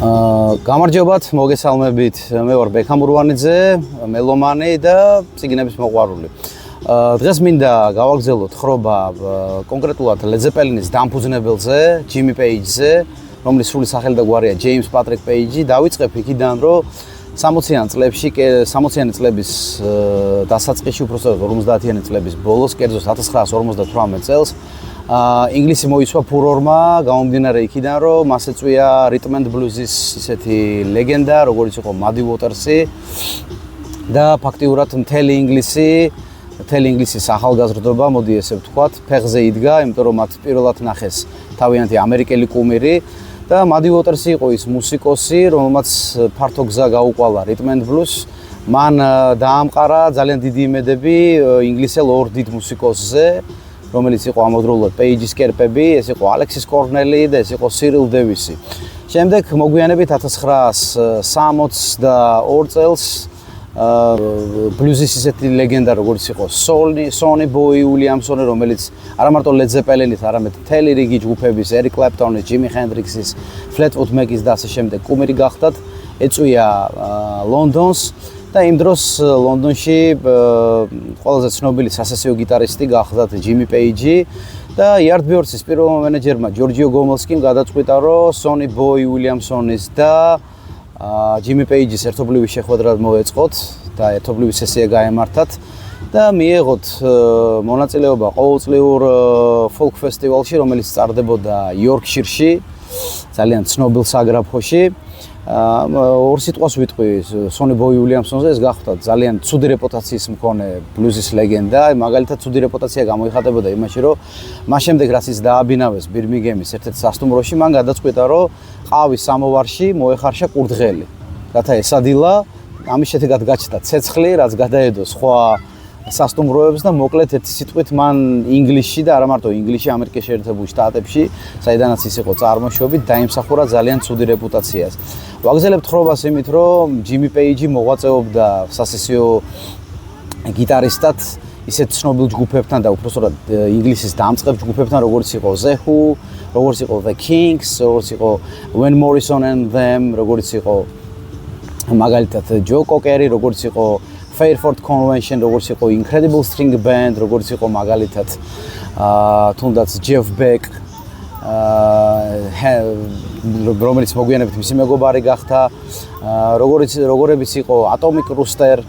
გამარჯობათ, მოგესალმებით. მე ვარ ბექამ ურვანიძე, მელომანი და წიგნების მოყვარული. დღეს მინდა გავაგრძელოთ ხრობა კონკრეტულად Led Zeppelin-ის დამფუძნებელზე, Jimmy Page-ზე, რომლის სრული სახელი და გვარია James Patrick Page. დავიწყებ იქიდან, რომ 60-იანი წლების დასაწყისში, უბრალოდ 50-იანი წლების ბოლოს, კერძოდ 1958 წელს ინგლისი მოიცვა ფურორმა, გამომდინარე იქიდან, რომ მას ეწვია rhythm and blues-ის ისეთი ლეგენდა, როგორც იყო Muddy Waters-ი და ფაქტიურად მთელი ინგლისის ახალგაზრდობა, მოდი ესე ვთქვათ, ფეხზე იდგა, იმიტომ რომ მათ პირველად ნახეს თავიანთი ამერიკელი კუმირი და Muddy Waters-ი იყო ის მუსიკოსი, რომელმაც ფართო გზა გაუყვალა rhythm and blues. მან დაამყარა ძალიან დიდი იმედები ინგლისელ ორ დიდ მუსიკოსზე, რომელიც იყო ამავდროულად Page-ის კერპები, ეს იყო Alexis Cornelli და ეს იყო Cyril Davis-ი. შემდეგ მოგვიანებით 1962 წელს ბლუზის ისეთი ლეგენდა, როგორც იყო Sonny Boy Williamson, რომელიც არა მარტო Led Zeppelin-ით, არამედ მთელი რიგი ჯგუფების, Eric Clapton-ის, Jimi Hendrix-ის, Fleetwood Mac-ის და ასე შემდეგ კუმირი გახდათ, ეწვია ლონდონს და იმ დროს ლონდონში ყველაზე ცნობილი სასესიო გიტარისტი გახდათ Jimmy Page და Yardbirds-ის პირველმა მენეჯერმა Giorgio Gomez-კიმ გადაწყვიტა, რომ Sonny Boy Williamson-ის და Jimmy Page-ის ერთობლივი შეხვედრა მოეწყოთ და ერთობლივი სესია გაემართათ და მიეღოთ მონაწილეობა ყოველწლიურ folk festival-ში, რომელიც ტარდებოდა Yorkshire-ში, ძალიან ცნობილ საგრაფოში. ორ სიტყვას ვიტყვი Sonny Boy Williamson-ზე, ეს გახდა ძალიან ცუდი რეპუტაციის მქონე ბლუზის ლეგენდა. მაგალითად, ცუდი რეპუტაცია გამოიხატებოდა იმაში, რომ მას შემდეგ რაც ის დააბინავეს ბირმინგემის ერთ-ერთ სასტუმროში, მან გადაწყვიტა, რომ ყავის სამოვარში მოეხარშა კურდღელი. რათა ესადილა, ამის შედეგად გაჩნდა ცეცხლი, რაც გადაედო სხვა სასტუმროებს და მოკლედ ერთი სიტყვით მან ინგლისში და არა მარტო ინგლისში, ამერიკის შეერთებულ შტატებში, საიდანაც ის იყო წარმოშობით, დაიმსახურა ძალიან ცუდი რეპუტაციას. ვაგრძელებთ ხრობას იმით, რომ Jimmy Page მოღვაწეობდა სასესიო გიტარისტად ისეთ ცნობილ ჯგუფებთან და უпростоრად ინგლისის დამწყებ ჯგუფებთან, როგორც იყო The Who, როგორც იყო The Kinks, როგორც იყო Van Morrison and Them, როგორც იყო მაგალითად Joe Cocker, როგორც იყო Fairport Convention, როგორც იყო Incredible String Band, როგორც იყო მაგალითად თუნდაც Jeff Beck, რომელიც მოგვიანებით მისი მეგობარი გახდა, როგორებიც იყო Atomic Rooster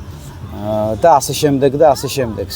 და ასე შემდეგ და ასე შემდეგ.